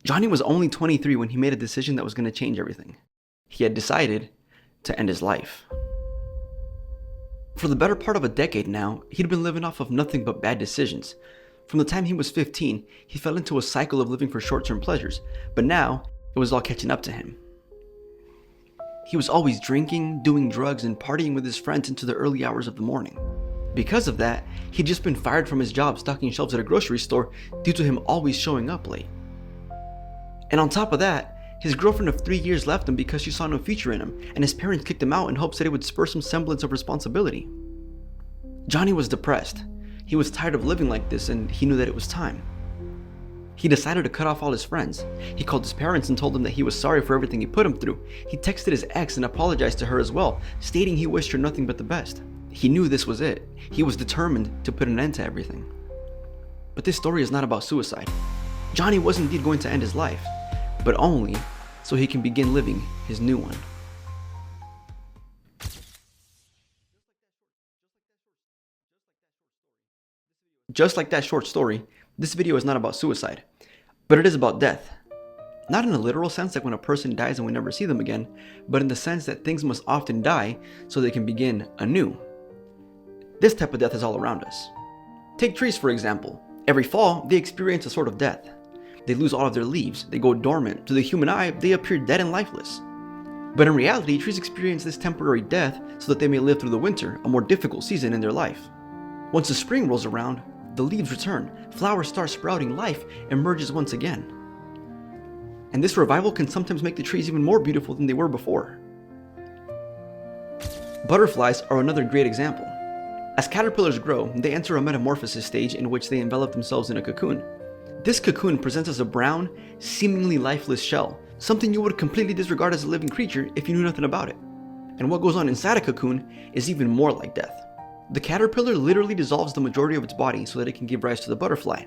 Johnny was only 23 when he made a decision that was going to change everything. He had decided to end his life. For the better part of a decade now, he'd been living off of nothing but bad decisions. From the time he was 15, he fell into a cycle of living for short-term pleasures, but now it was all catching up to him. He was always drinking, doing drugs, and partying with his friends into the early hours of the morning. Because of that, he'd just been fired from his job stocking shelves at a grocery store due to him always showing up late. And on top of that, his girlfriend of 3 years left him because she saw no future in him, and his parents kicked him out in hopes that it would spur some semblance of responsibility. Johnny was depressed. He was tired of living like this, and he knew that it was time. He decided to cut off all his friends. He called his parents and told them that he was sorry for everything he put him through. He texted his ex and apologized to her as well, stating he wished her nothing but the best. He knew this was it. He was determined to put an end to everything. But this story is not about suicide. Johnny was indeed going to end his life, but only so he can begin living his new one. Just like that short story, this video is not about suicide, but it is about death. Not in a literal sense like when a person dies and we never see them again, but in the sense that things must often die so they can begin anew. This type of death is all around us. Take trees for example. Every fall, they experience a sort of death. They lose all of their leaves, they go dormant. To the human eye, they appear dead and lifeless. But in reality, trees experience this temporary death so that they may live through the winter, a more difficult season in their life. Once the spring rolls around, the leaves return, flowers start sprouting, life emerges once again. And this revival can sometimes make the trees even more beautiful than they were before. Butterflies are another great example. As caterpillars grow, they enter a metamorphosis stage in which they envelop themselves in a cocoon. This cocoon presents as a brown, seemingly lifeless shell, something you would completely disregard as a living creature if you knew nothing about it. And what goes on inside a cocoon is even more like death. The caterpillar literally dissolves the majority of its body so that it can give rise to the butterfly.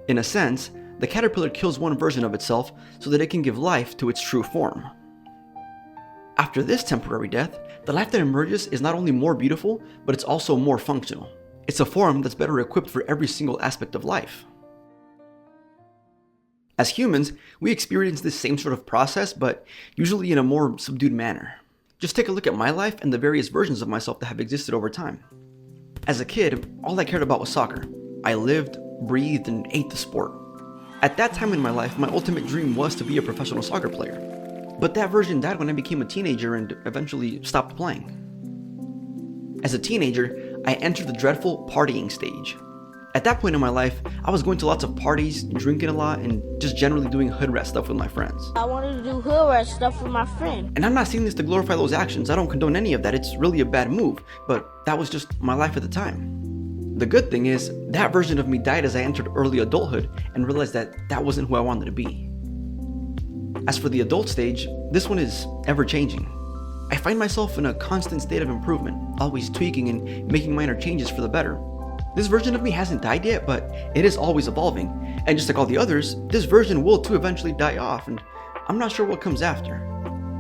In a sense, the caterpillar kills one version of itself so that it can give life to its true form. After this temporary death, the life that emerges is not only more beautiful, but it's also more functional. It's a form that's better equipped for every single aspect of life. As humans, we experience this same sort of process, but usually in a more subdued manner. Just take a look at my life and the various versions of myself that have existed over time. As a kid, all I cared about was soccer. I lived, breathed, and ate the sport. At that time in my life, my ultimate dream was to be a professional soccer player. But that version died when I became a teenager and eventually stopped playing. As a teenager, I entered the dreadful partying stage. At that point in my life, I was going to lots of parties, drinking a lot, and just generally doing hood rat stuff with my friends. I wanted to do hood rat stuff with my friend. And I'm not saying this to glorify those actions, I don't condone any of that, it's really a bad move, but that was just my life at the time. The good thing is, that version of me died as I entered early adulthood and realized that that wasn't who I wanted to be. As for the adult stage, this one is ever-changing. I find myself in a constant state of improvement, always tweaking and making minor changes for the better. This version of me hasn't died yet, but it is always evolving, and just like all the others, this version will too eventually die off, and I'm not sure what comes after.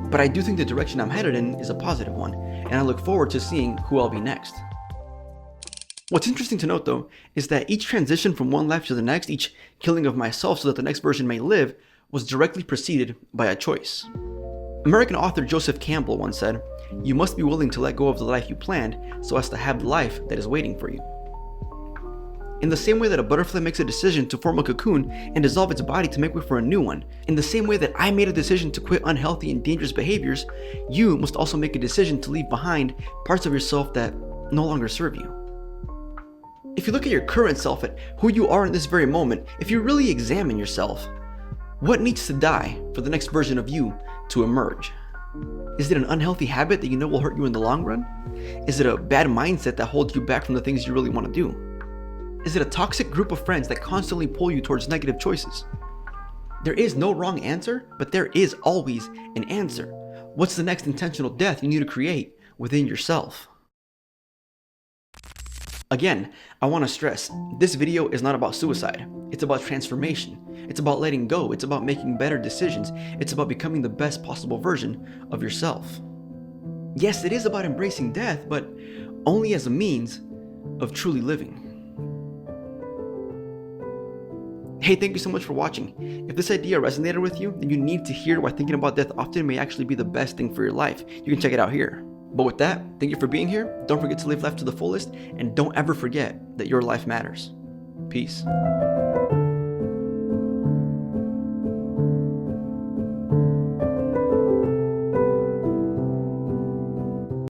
But I do think the direction I'm headed in is a positive one, and I look forward to seeing who I'll be next. What's interesting to note though, is that each transition from one life to the next, each killing of myself so that the next version may live, was directly preceded by a choice. American author Joseph Campbell once said, "You must be willing to let go of the life you planned so as to have the life that is waiting for you." In the same way that a butterfly makes a decision to form a cocoon and dissolve its body to make way for a new one, in the same way that I made a decision to quit unhealthy and dangerous behaviors, you must also make a decision to leave behind parts of yourself that no longer serve you. If you look at your current self, at who you are in this very moment, if you really examine yourself, what needs to die for the next version of you to emerge? Is it an unhealthy habit that you know will hurt you in the long run? Is it a bad mindset that holds you back from the things you really want to do? Is it a toxic group of friends that constantly pull you towards negative choices? There is no wrong answer, but there is always an answer. What's the next intentional death you need to create within yourself? Again, I want to stress, this video is not about suicide. It's about transformation. It's about letting go. It's about making better decisions. It's about becoming the best possible version of yourself. Yes, it is about embracing death, but only as a means of truly living. Hey, thank you so much for watching. If this idea resonated with you, then you need to hear why thinking about death often may actually be the best thing for your life. You can check it out here. But with that, thank you for being here. Don't forget to live life to the fullest, and don't ever forget that your life matters. Peace.